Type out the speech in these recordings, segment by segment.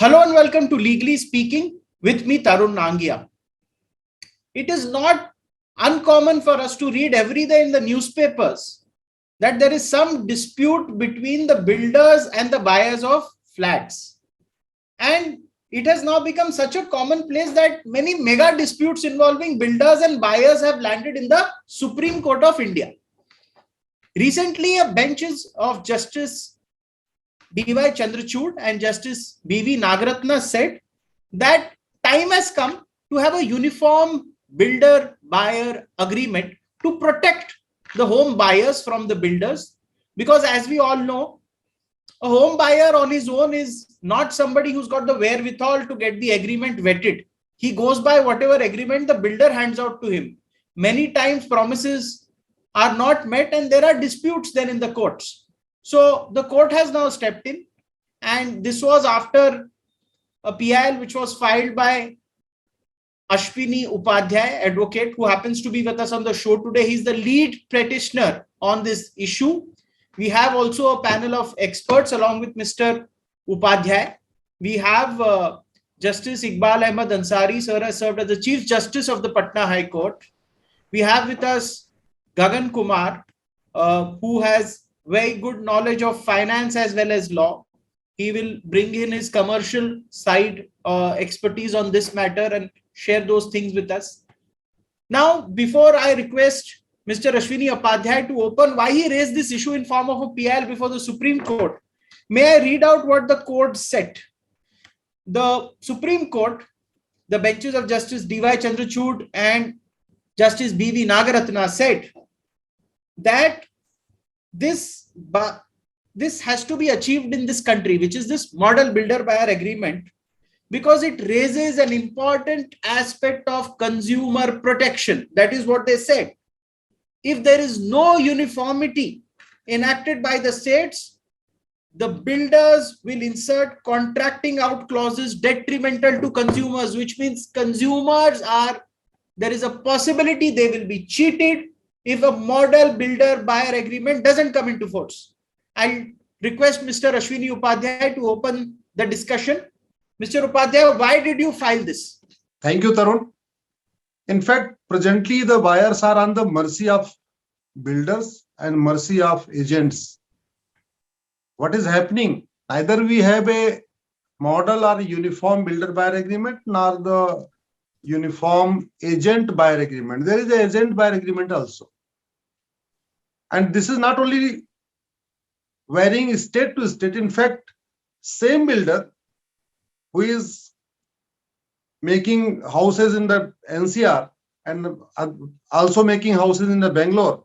Hello and welcome to Legally Speaking with me, Tarun Nangia. It is not uncommon for us to read every day in the newspapers that there is some dispute between the builders and the buyers of flats. And it has now become such a commonplace that many mega disputes involving builders and buyers have landed in the Supreme Court of India. Recently, a benches of Justice D.Y. Chandrachud and Justice B.V. Nagaratna said that time has come to have a uniform builder-buyer agreement to protect the home buyers from the builders. Because as we all know, a home buyer on his own is not somebody who's got the wherewithal to get the agreement vetted. He goes by whatever agreement the builder hands out to him. Many times promises are not met and there are disputes then in the courts. So the court has now stepped in, and this was after a PIL which was filed by Ashwini Upadhyay, advocate, who happens to be with us on the show today. He's the lead petitioner on this issue. We have also a panel of experts along with Mr. Upadhyay. We have Justice Iqbal Ahmed Ansari, sir, has served as the Chief Justice of the Patna High Court. We have with us Gagan Kumar, who has very good knowledge of finance as well as law. He will bring in his commercial side expertise on this matter and share those things with us. Now, before I request Mr. Ashwini Upadhyay to open why he raised this issue in form of a PIL before the Supreme Court, may I read out what the court said. The Supreme Court, the benches of Justice D.Y. Chandrachud and Justice B.V. Nagaratna said that this has to be achieved in this country, which is this model builder-buyer agreement, because it raises an important aspect of consumer protection. That is what they said. If there is no uniformity enacted by the states, the builders will insert contracting out clauses detrimental to consumers, which means there is a possibility they will be cheated if a model builder-buyer agreement doesn't come into force. I'll request Mr. Ashwini Upadhyay to open the discussion. Mr. Upadhyay, why did you file this? Thank you, Tarun. In fact, presently the buyers are on the mercy of builders and mercy of agents. What is happening? Neither we have a model or uniform builder-buyer agreement, nor the uniform agent-buyer agreement. There is an agent-buyer agreement also. And this is not only varying state to state. In fact, same builder who is making houses in the NCR and also making houses in the Bangalore,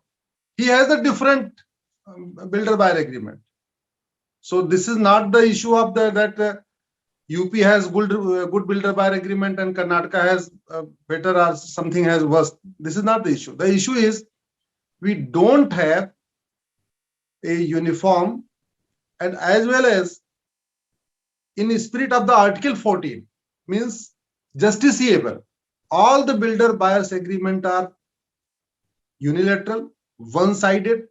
he has a different builder-buyer agreement. So this is not the issue of that UP has good builder-buyer agreement and Karnataka has better or something has worse. This is not the issue. The issue is we don't have a uniform, and as well as in the spirit of the Article 14 means justiciable. All the builder buyers agreement are unilateral, one-sided,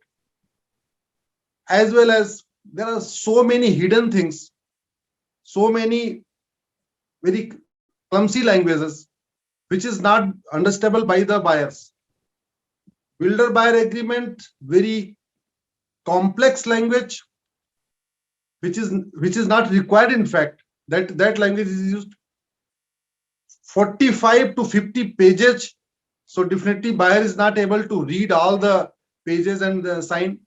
as well as there are so many hidden things, so many very clumsy languages, which is not understandable by the buyers. Builder-buyer agreement, very complex language, which is not required. In fact, that language is used 45 to 50 pages. So definitely buyer is not able to read all the pages and sign.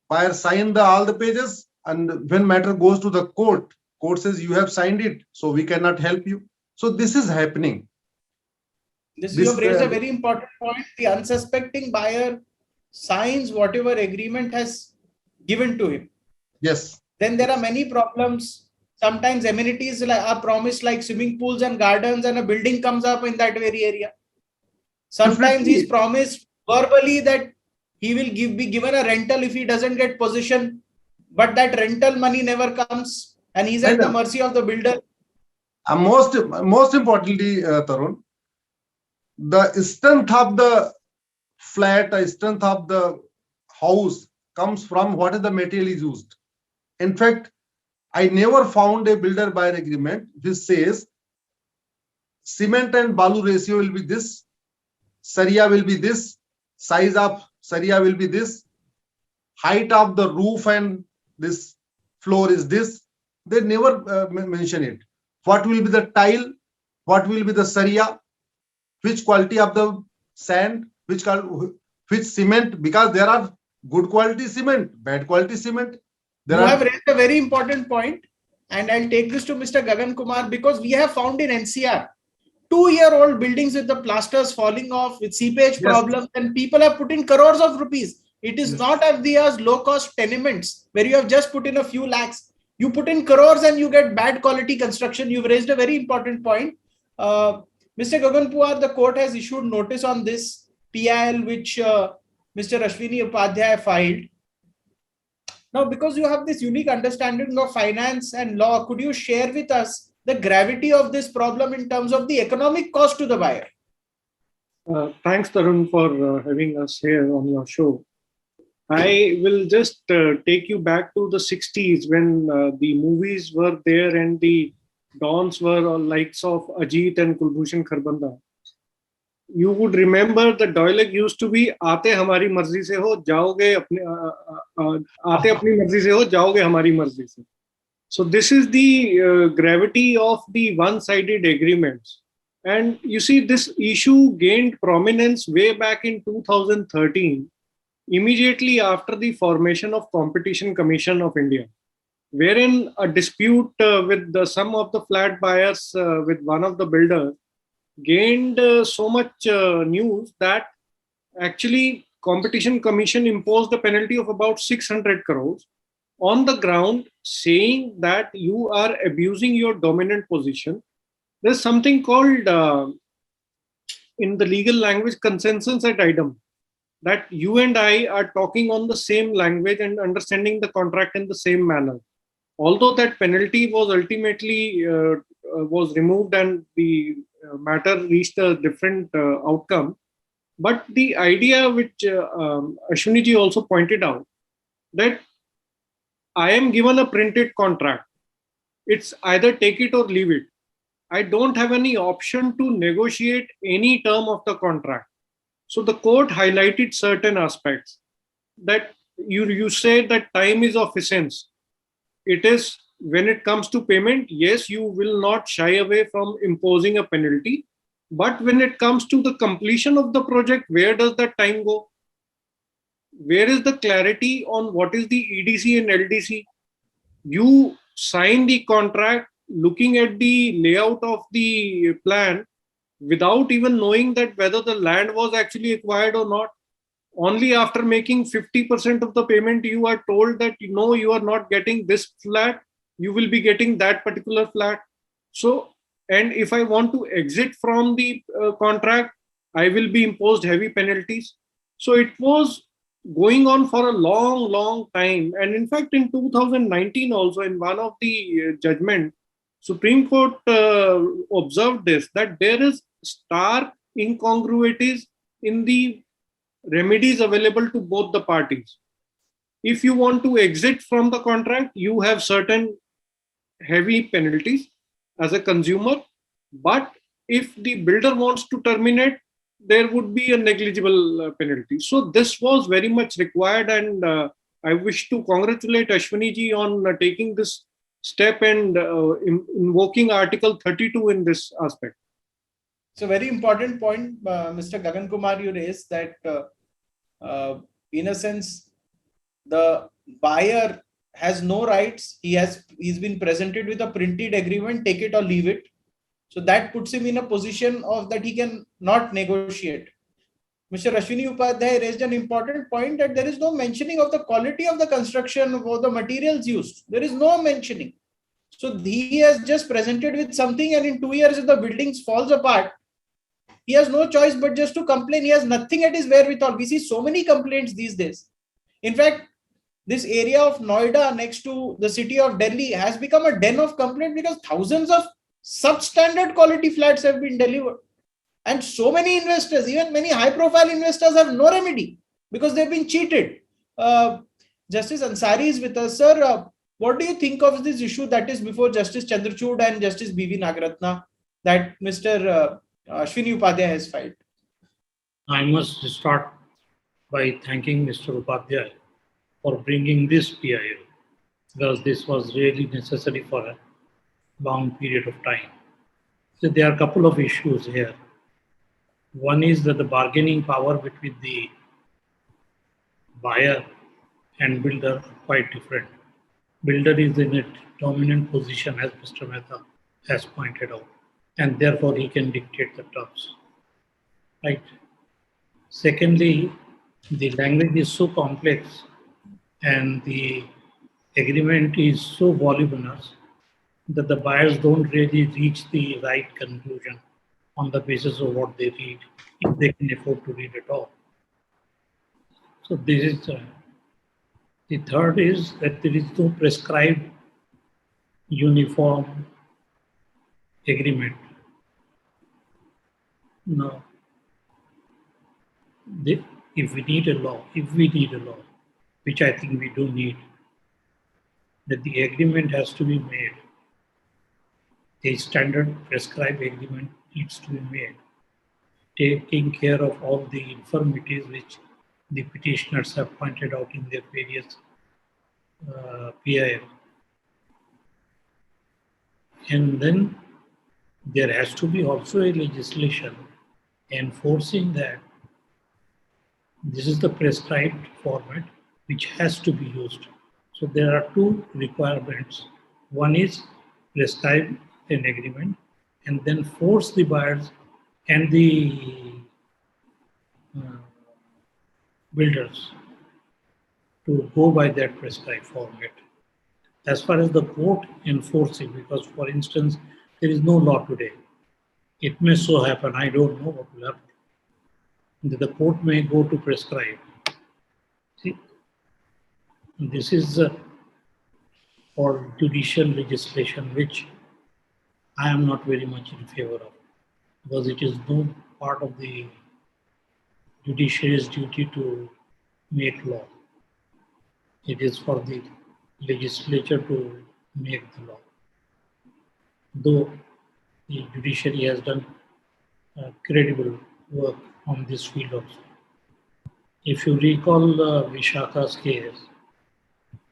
Buyer sign all the pages, and when matter goes to the court says you have signed it, so we cannot help you. So this is happening. You have raised a very important point. The unsuspecting buyer signs whatever agreement has given to him. Yes. Then there are many problems. Sometimes amenities are promised like swimming pools and gardens, and a building comes up in that very area. Sometimes he's promised verbally that he will be given a rental if he doesn't get possession, but that rental money never comes, and he's at the mercy of the builder. Most importantly, Tarun, the strength of the flat, the strength of the house comes from what is the material is used. In fact, I never found a builder buyer agreement which says cement and balu ratio will be this, saria will be this, size of saria will be this, height of the roof and this floor is this. They never mention it. What will be the tile? What will be the saria? Which quality of the sand? Which cement? Because there are good quality cement, bad quality cement. You have raised a very important point, and I'll take this to Mr. Gagan Kumar, because we have found in NCR 2-year-old buildings with the plasters falling off, with seepage problems, and people have put in crores of rupees. It is not FDR's low-cost tenements where you have just put in a few lakhs. You put in crores and you get bad quality construction. You've raised a very important point. Mr. Gagan Kumar, the court has issued notice on this PIL, which Mr. Ashwini Upadhyay filed. Now, because you have this unique understanding of finance and law, could you share with us the gravity of this problem in terms of the economic cost to the buyer? Thanks, Tarun, for having us here on your show. I will just take you back to the 60s when the movies were there and the dons were all likes of Ajit and Kulbhushan Kharbanda. You would remember the dialogue used to be आते हमारी मर्जी से हो जाओगे अपने आते अपनी मर्जी से हो जाओगे हमारी मर्जी से. So this is the gravity of the one-sided agreements. And you see, this issue gained prominence way back in 2013, immediately after the formation of Competition Commission of India, wherein a dispute with some of the flat buyers with one of the builders gained so much news that actually Competition Commission imposed a penalty of about 600 crores on the ground, saying that you are abusing your dominant position. There's something called, in the legal language, consensus ad idem, that you and I are talking on the same language and understanding the contract in the same manner. Although that penalty was ultimately was removed and the matter reached a different outcome. But the idea which Ashwini ji also pointed out, that I am given a printed contract. It's either take it or leave it. I don't have any option to negotiate any term of the contract. So the court highlighted certain aspects that you say that time is of essence. It is when it comes to payment, yes, you will not shy away from imposing a penalty. But when it comes to the completion of the project, where does that time go? Where is the clarity on what is the EDC and LDC? You sign the contract looking at the layout of the plan without even knowing that whether the land was actually acquired or not. Only after making 50% of the payment, you are told that no, you are not getting this flat, you will be getting that particular flat. So, and if I want to exit from the contract, I will be imposed heavy penalties. So it was going on for a long time. And in fact, in 2019 also, in one of the judgment, Supreme Court observed this, that there is stark incongruities in the remedies available to both the parties. If you want to exit from the contract, you have certain heavy penalties as a consumer. But if the builder wants to terminate, there would be a negligible penalty. So this was very much required, and I wish to congratulate Ashwini ji on taking this step and invoking Article 32 in this aspect. It's a very important point, Mr. Gagan Kumar, you raised that in a sense, the buyer has no rights. He's been presented with a printed agreement, take it or leave it. So that puts him in a position of that he can not negotiate. Mr. Ashwini Upadhyay raised an important point that there is no mentioning of the quality of the construction or the materials used. There is no mentioning. So he has just presented with something, and in 2 years, if the buildings falls apart, he has no choice but just to complain. He has nothing at his wherewithal. We see so many complaints these days. In fact, this area of Noida next to the city of Delhi has become a den of complaint because thousands of substandard quality flats have been delivered. And so many investors, even many high-profile investors, have no remedy because they've been cheated. Justice Ansari is with us, sir. What do you think of this issue that is before Justice Chandrachud and Justice B.V. Nagaratna that Mr. Ashwini Upadhyay has filed? I must start by thanking Mr. Upadhyay for bringing this PIL, because this was really necessary for a long period of time. So there are a couple of issues here. One is that the bargaining power between the buyer and builder are quite different. Builder is in a dominant position, as Mr. Mehta has pointed out, and therefore he can dictate the terms. Right. Secondly, the language is so complex and the agreement is so voluminous that the buyers don't really reach the right conclusion on the basis of what they read, if they can afford to read at all. So this is the third is that there is no prescribed uniform agreement. Now, if we need a law, which I think we do need, that the agreement has to be made. A standard prescribed agreement needs to be made, taking care of all the infirmities which the petitioners have pointed out in their various PIL. And then there has to be also a legislation enforcing that this is the prescribed format which has to be used. So there are two requirements. One is prescribe an agreement and then force the buyers and the builders to go by that prescribed format. As far as the court enforcing, because for instance, there is no law today. It may so happen, I don't know what will happen, that the court may go to prescribe. See, this is for judicial legislation, which I am not very much in favor of, because it is no part of the judiciary's duty to make law. It is for the legislature to make the law. Though the judiciary has done credible work on this field also. If you recall Vishaka's case,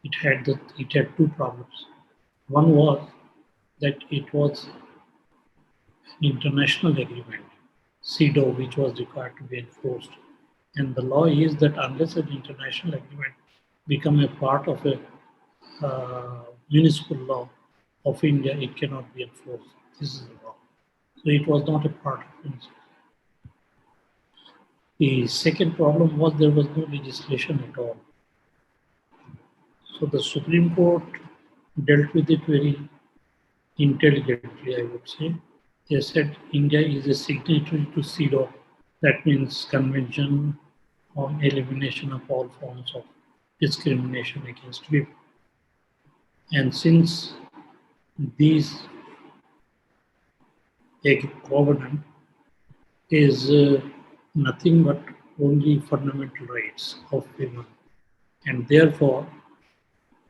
it had two problems. One was that it was an international agreement, CEDAW, which was required to be enforced. And the law is that unless an international agreement become a part of a municipal law of India, it cannot be enforced. This is the law. So it was not a part of municipal. The second problem was there was no legislation at all. So the Supreme Court dealt with it very intelligently, I would say. They said India is a signatory to CEDAW. That means Convention on Elimination of All Forms of Discrimination Against Women. And since these covenant is nothing but only fundamental rights of women, and therefore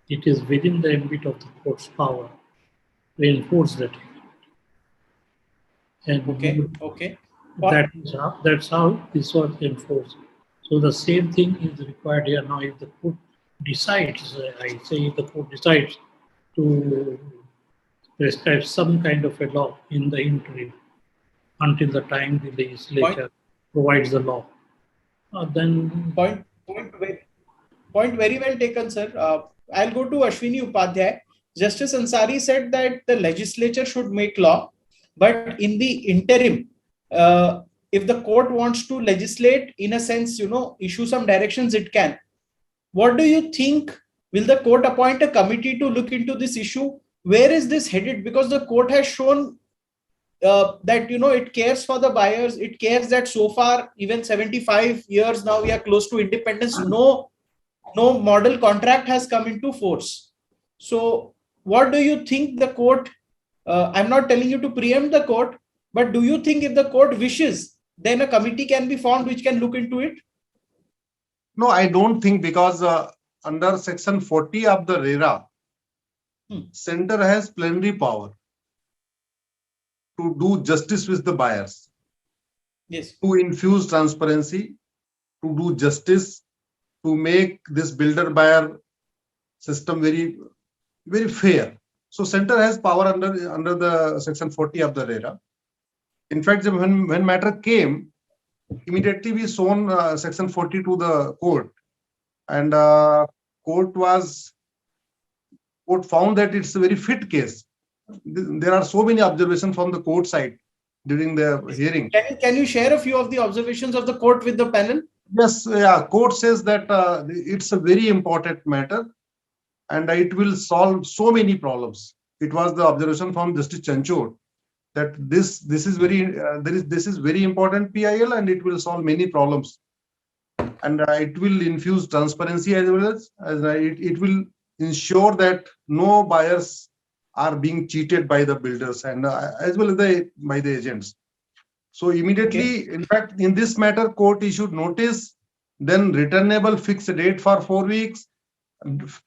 it is within the ambit of the court's power to enforce that agreement. And Okay. That's how this was enforced. So the same thing is required here now. If the court decides, if the court decides to prescribe some kind of a law in the interim until the time the legislature provides the law, then Point very well taken, sir. I'll go to Ashwini Upadhyay. Justice Ansari said that the legislature should make law, but in the interim, if the court wants to legislate, in a sense, issue some directions, it can. What do you think? Will the court appoint a committee to look into this issue? Where is this headed? Because the court has shown that it cares for the buyers. It cares that so far, even 75 years now, we are close to independence. No model contract has come into force. So what do you think the court? I'm not telling you to preempt the court, but do you think if the court wishes, then a committee can be formed which can look into it? No, I don't think, because under section 40 of the RERA, center has plenary power to do justice with the buyers, Yes. to infuse transparency, to do justice, to make this builder-buyer system very, very fair. So center has power under the section 40 of the RERA. In fact, when matter came, immediately we shown section 40 to the court, and court found that it's a very fit case. There are so many observations from the court side during the hearing. Can you share a few of the observations of the court with the panel? Yes, yeah. Court says that it's a very important matter, and it will solve so many problems. It was the observation from Justice Chanchod that this is very important PIL, and it will solve many problems, and it will infuse transparency as well as it will ensure that no buyers are being cheated by the builders and as well as by the agents. So immediately, in fact, in this matter, court issued notice, then returnable fixed date for 4 weeks,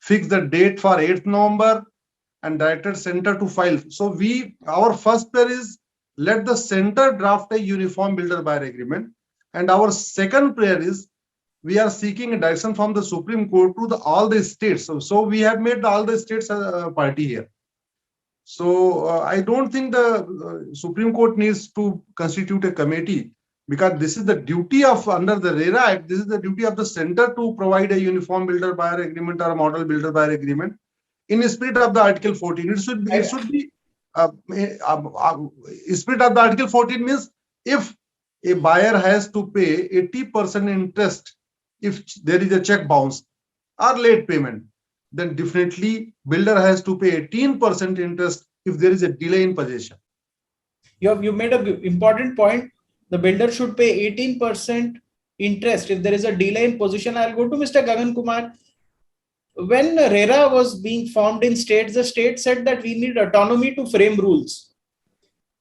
fix the date for 8th November, and directed center to file. So our first prayer is let the center draft a uniform builder-buyer agreement, and our second prayer is we are seeking a direction from the Supreme Court to all the states. So we have made all the states a party here. So I don't think the Supreme Court needs to constitute a committee, because this is the duty of under the RERA Act. This is the duty of the center to provide a uniform builder-buyer agreement or a model builder-buyer agreement in the spirit of the Article 14. It should be spirit of the Article 14 means if a buyer has to pay 80% interest if there is a check bounce or late payment, then definitely builder has to pay 18% interest if there is a delay in possession. You made an important point. The builder should pay 18% interest if there is a delay in possession. I'll go to Mr. Gagan Kumar. When RERA was being formed in states, the state said that we need autonomy to frame rules.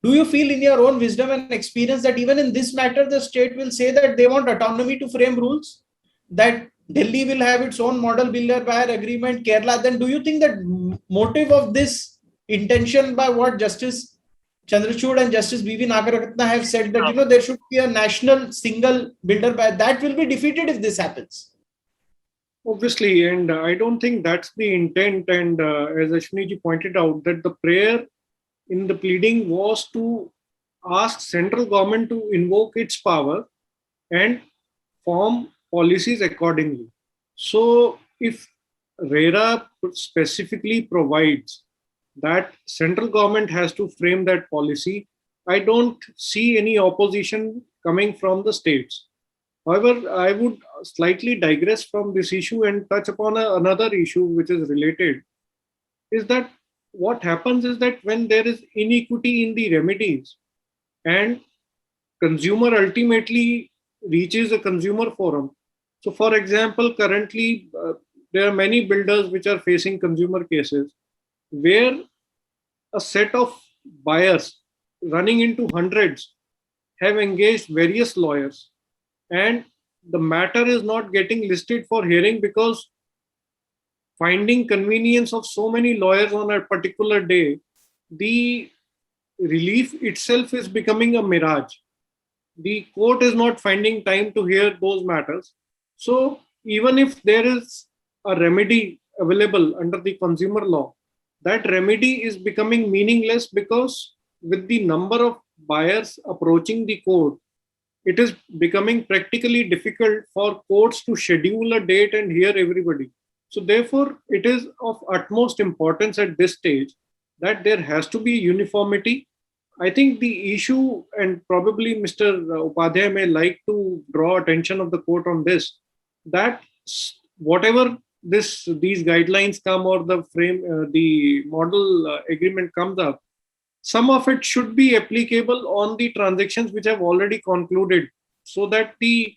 Do you feel in your own wisdom and experience that even in this matter, the state will say that they want autonomy to frame rules? That Delhi will have its own model builder-buyer agreement, Kerala. Then do you think that motive of this intention by what Justice Chandrachud and Justice B.V. Nagaratna have said that, there should be a national single builder-buyer, that will be defeated if this happens? Obviously, and I don't think that's the intent. And as Ashwini pointed out, that the prayer in the pleading was to ask central government to invoke its power and form policies accordingly. So if RERA specifically provides that central government has to frame that policy, I don't see any opposition coming from the states. However, I would slightly digress from this issue and touch upon another issue which is related, is that what happens is that when there is inequity in the remedies and consumer ultimately reaches a consumer forum. So for example, currently there are many builders which are facing consumer cases where a set of buyers running into hundreds have engaged various lawyers, and the matter is not getting listed for hearing because finding convenience of so many lawyers on a particular day, the relief itself is becoming a mirage. The court is not finding time to hear those matters. So even if there is a remedy available under the consumer law, that remedy is becoming meaningless because with the number of buyers approaching the court, it is becoming practically difficult for courts to schedule a date and hear everybody. So therefore, it is of utmost importance at this stage that there has to be uniformity. I think the issue, and probably Mr. Upadhyay may like to draw attention of the court on this, that whatever these guidelines come or the model agreement comes up, some of it should be applicable on the transactions which have already concluded so that the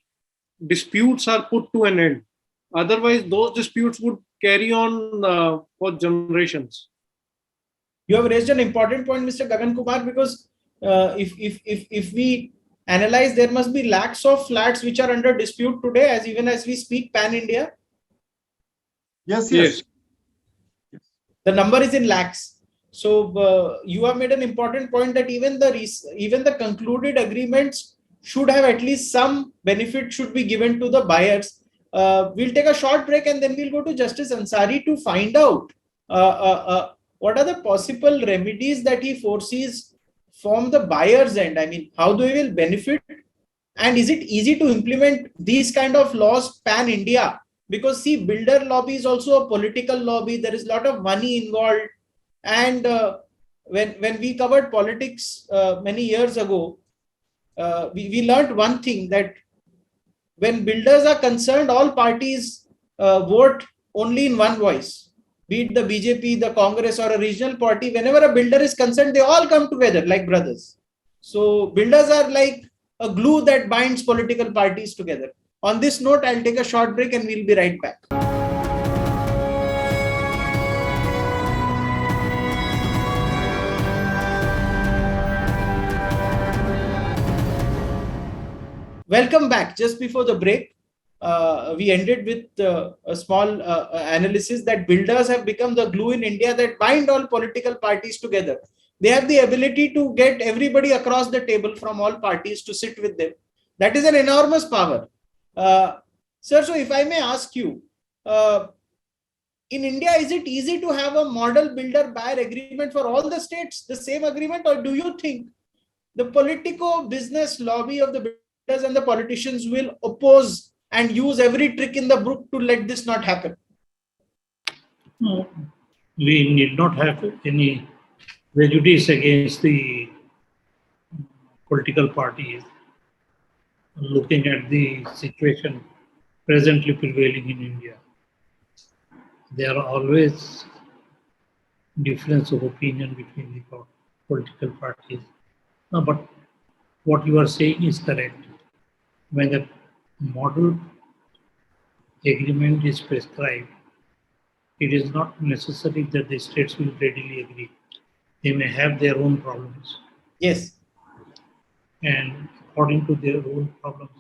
disputes are put to an end. Otherwise, those disputes would carry on for generations. You have raised an important point, Mr. Gagan Kumar, because if we analyze, there must be lakhs of flats which are under dispute today, even as we speak, pan-India. Yes. The number is in lakhs. So you have made an important point that even the concluded agreements should have at least some benefit should be given to the buyers. We'll take a short break and then we'll go to Justice Ansari to find out what are the possible remedies that he foresees from the buyer's end. I mean, how they will benefit, and is it easy to implement these kind of laws pan India? Because see, builder lobby is also a political lobby. There is a lot of money involved. And when we covered politics many years ago, we learned one thing, that when builders are concerned, all parties vote only in one voice. Be it the BJP, the Congress, or a regional party, whenever a builder is concerned, they all come together like brothers. So builders are like a glue that binds political parties together. On this note, I'll take a short break and we'll be right back. Welcome back. Just before the break, we ended with a small analysis that builders have become the glue in India that bind all political parties together. They have the ability to get everybody across the table from all parties to sit with them. That is an enormous power. Sir, so if I may ask you, in India, is it easy to have a model builder-buyer agreement for all the states, the same agreement, or do you think the politico-business lobby of the builders and the politicians will oppose and use every trick in the book to let this not happen? No, we need not have any prejudice against the political parties. Looking at the situation presently prevailing in India, there are always difference of opinion between the political parties. No, but what you are saying is correct. When the model agreement is prescribed, it is not necessary that the states will readily agree. They may have their own problems. Yes. And according to their own problems.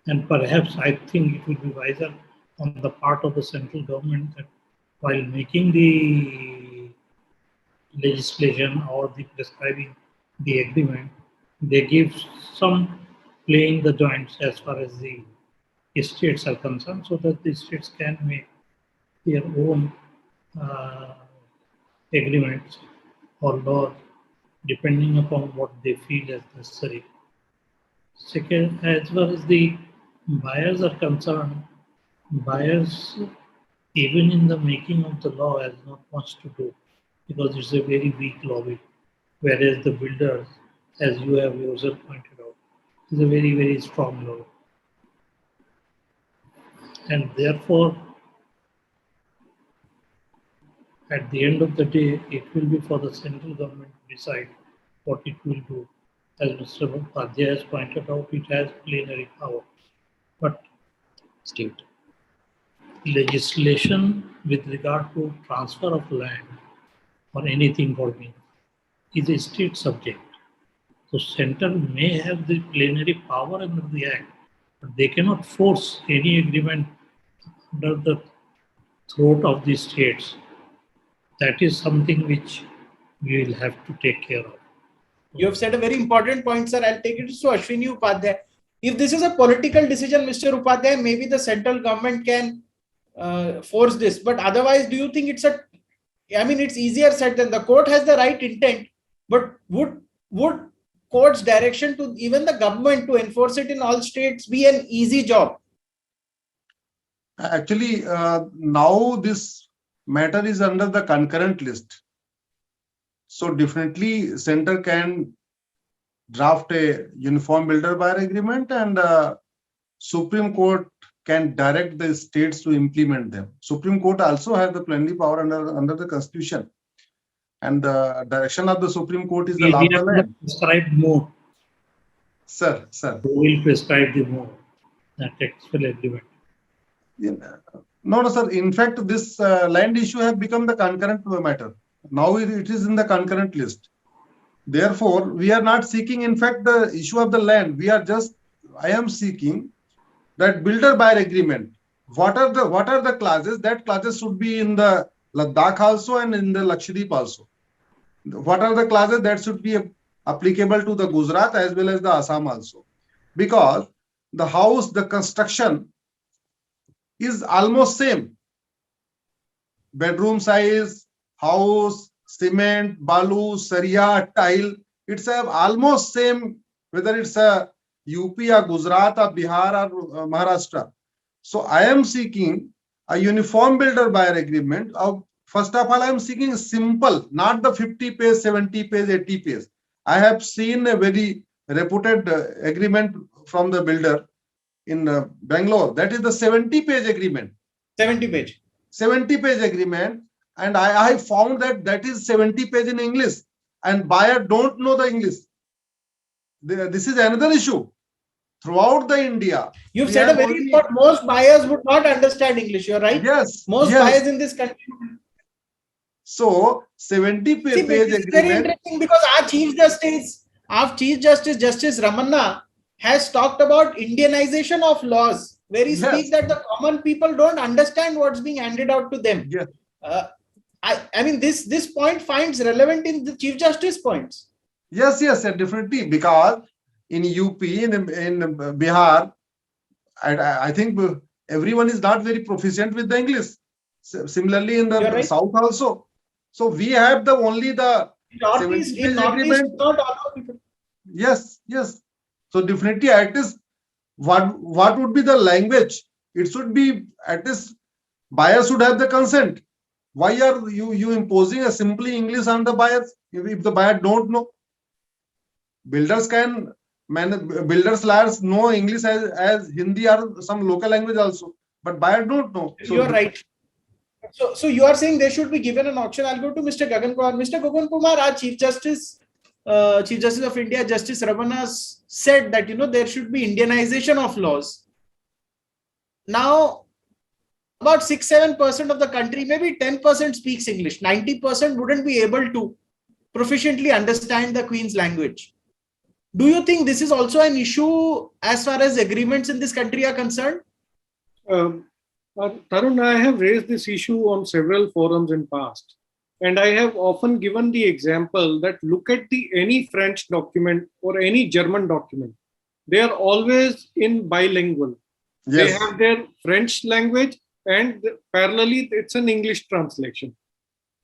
And perhaps I think it would be wiser on the part of the central government that while making the legislation or the prescribing the agreement, they give some playing the joints as far as the states are concerned, so that the states can make their own agreements or laws depending upon what they feel as necessary. Second, as far as the buyers are concerned, buyers, even in the making of the law, has not much to do because it's a very weak lobby. Whereas the builders, as you have yourself pointed out, is a very, very strong lobby. And therefore, at the end of the day, it will be for the central government to decide what it will do. As Mr. Upadhyay has pointed out, it has plenary power. But State. legislation with regard to transfer of land or anything for me is a state subject. So center may have the plenary power under the act, but they cannot force any agreement under the throat of the states. That is something which we will have to take care of. You have said a very important point, sir. I'll take it to Ashwini Upadhyay. If this is a political decision, Mr. Upadhyay, maybe the central government can force this. But otherwise, do you think it's easier said than the court has the right intent, but would court's direction to even the government to enforce it in all states be an easy job? Actually, now this matter is under the concurrent list. So definitely center can draft a uniform builder buyer agreement, and Supreme Court can direct the states to implement them. Supreme Court also has the plenary power under the Constitution. And the direction of the Supreme Court is the law of the land. Prescribe more. Sir. Who will prescribe the more? That actual agreement. No, sir. In fact, this land issue has become the concurrent matter. Now it is in the concurrent list. Therefore, we are not seeking, in fact, the issue of the land. I am seeking that builder buyer agreement. What are the clauses? That clauses should be in the Ladakh also and in the Lakshadweep also. What are the clauses that should be applicable to the Gujarat as well as the Assam also? Because the house, the construction is almost same. Bedroom size, house, cement, balu, saria, tile, it's almost same whether it's a UP or Gujarat or Bihar or Maharashtra. So I am seeking a uniform builder buyer agreement. First of all, I am seeking simple, not the 50 page, 70 page, 80 page. I have seen a very reputed agreement from the builder in Bangalore. That is the 70 page agreement. 70 page. 70 page agreement. And I found that is 70 page in English. And buyer don't know the English. This is another issue. Throughout the India. You've said a very important, most buyers would not understand English, you're right? Yes. Most buyers in this country. So 70 page agreement. It's very interesting because our Chief Justice, Justice Ramanna, has talked about Indianization of laws, where he speaks that the common people don't understand what's being handed out to them. Yes. I mean, this point finds relevant in the Chief Justice points. Yes, definitely. Because in UP, in Bihar, I think everyone is not very proficient with the English. Similarly, in the South also. So we have only the Northeast, not all people. Yes. So definitely, at least what would be the language? It should be at least buyers should have the consent. Why are you imposing a simply English on the buyers if the buyer don't know? Builders lawyers know English as Hindi or some local language also, but buyer don't know. So you are right. So you are saying they should be given an option. I'll go to Mr. Gagan Kumar. Mr. Gagan Kumar, our Chief Justice of India, Justice Ramanna, said that there should be Indianization of laws. Now, about 6-7% of the country, maybe 10% speaks English. 90% wouldn't be able to proficiently understand the Queen's language. Do you think this is also an issue as far as agreements in this country are concerned? Tarun, I have raised this issue on several forums in past, and I have often given the example that look at any French document or any German document. They are always in bilingual. Yes. They have their French language and parallelly it's an English translation.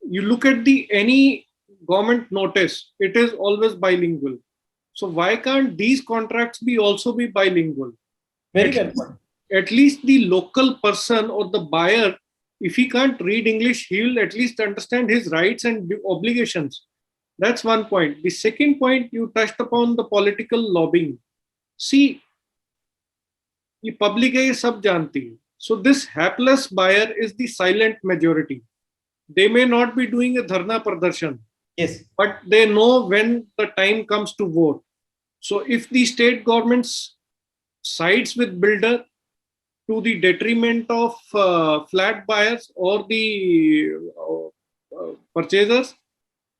You look at any government notice, it is always bilingual. So why can't these contracts also be bilingual? Very good point. At least the local person or the buyer, if he can't read English, he will at least understand his rights and obligations. That's one point. The second point, you touched upon the political lobbying. See, the public is sab janti hai. So this hapless buyer is the silent majority. They may not be doing a dharna pradarshan. Yes. But they know when the time comes to vote. So if the state governments sides with builder to the detriment of flat buyers or the purchasers,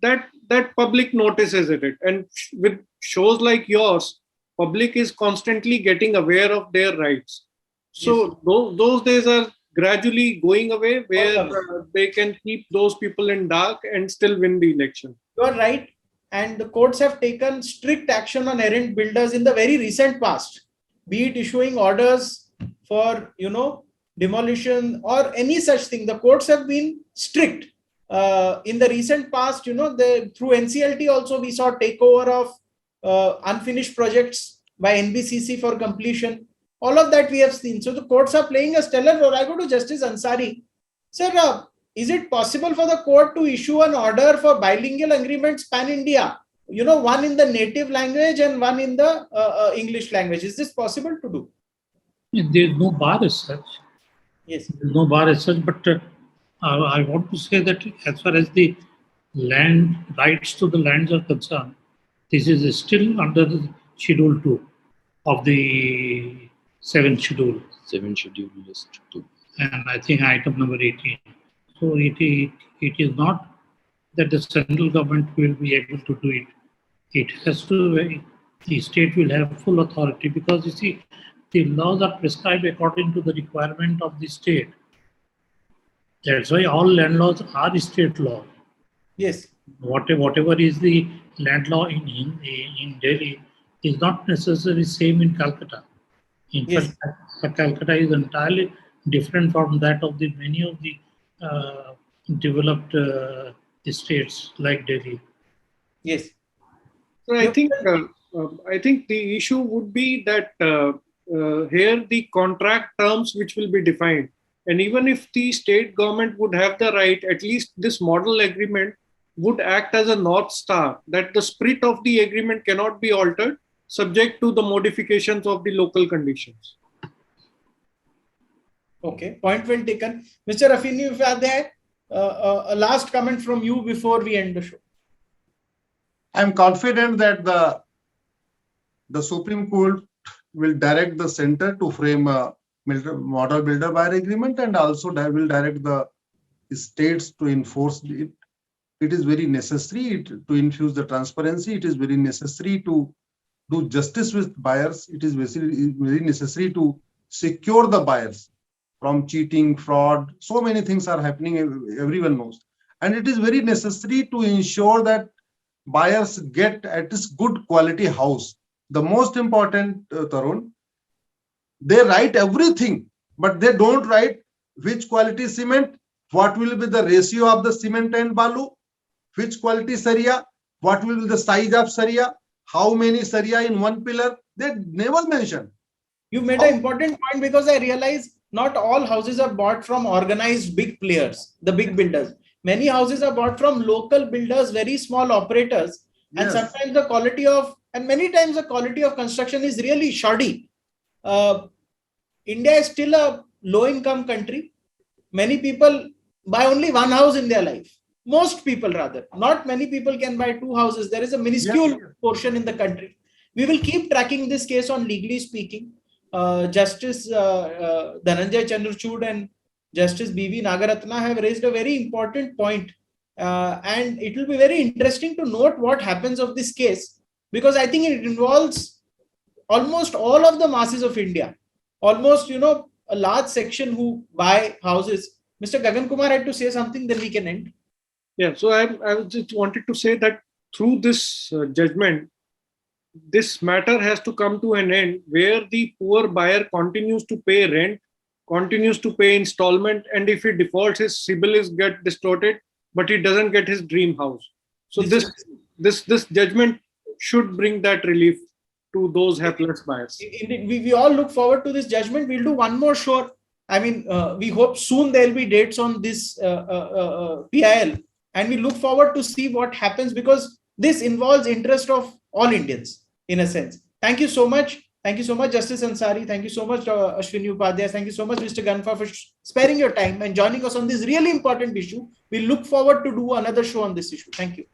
that public notices it. And with shows like yours, public is constantly getting aware of their rights. So those days are gradually going away where they can keep those people in dark and still win the election. You are right. And the courts have taken strict action on errant builders in the very recent past, be it issuing orders for, demolition or any such thing. The courts have been strict. In the recent past, through NCLT also, we saw takeover of unfinished projects by NBCC for completion. All of that we have seen. So the courts are playing a stellar role. I go to Justice Ansari. Sir, is it possible for the court to issue an order for bilingual agreements pan-India? One in the native language and one in the English language. Is this possible to do? There is no bar as such. Yes. There is no bar as such, but I want to say that as far as the land rights to the lands are concerned, this is still under the Schedule 2 of the 7th schedule. 7th schedule list 2. And I think item number 18. So it is not that the central government will be able to do it. It has to, the state will have full authority because you see, the laws are prescribed according to the requirement of the state. That's why all land laws are state law. Yes. Whatever is the land law in Delhi is not necessarily same in Calcutta. In Yes. fact, Calcutta is entirely different from that of the many of the developed states like Delhi. Yes. So I think the issue would be that here the contract terms which will be defined, and even if the state government would have the right, at least this model agreement would act as a north star that the spirit of the agreement cannot be altered, subject to the modifications of the local conditions. Okay. Point well taken, Mr. Afini. If a last comment from you before we end the show. I'm confident that the Supreme Court will direct the center to frame a model builder buyer agreement, and also will direct the states to enforce it. It is very necessary to infuse the transparency. It is very necessary to do justice with buyers. It is very necessary to secure the buyers from cheating, fraud. So many things are happening, everyone knows. And it is very necessary to ensure that buyers get at least good quality house. The most important, Tarun, they write everything, but they don't write which quality cement, what will be the ratio of the cement and balu, which quality saria, what will be the size of saria, how many saria in one pillar. They never mention. You made an important point, because I realize not all houses are bought from organized big players, the big builders. Many houses are bought from local builders, very small operators. And Yes. sometimes the quality of, and many times the quality of construction is really shoddy. India is still a low income country. Many people buy only one house in their life. Most people, rather. Not many people can buy two houses. There is a minuscule Yes. portion in the country. We will keep tracking this case on Legally Speaking. Justice Dhananjay Chandrachud and Justice B.V. Nagaratna have raised a very important point. And it will be very interesting to note what happens of this case, because I think it involves almost all of the masses of India. Almost, a large section who buy houses. Mr. Gagan Kumar had to say something, then we can end. Yeah, so I just wanted to say that through this judgment, this matter has to come to an end where the poor buyer continues to pay rent, continues to pay installment, and if he defaults, his CIBIL is get distorted, but he doesn't get his dream house. So this judgment should bring that relief to those helpless buyers. Indeed, we all look forward to this judgment. We'll do one more show. I mean, we hope soon there'll be dates on this PIL, and we look forward to see what happens, because this involves interest of all Indians in a sense. Thank you so much. Thank you so much, Justice Ansari. Thank you so much, Ashwini Upadhyay. Thank you so much, Mr. Ganfa, for sparing your time and joining us on this really important issue. We look forward to do another show on this issue. Thank you.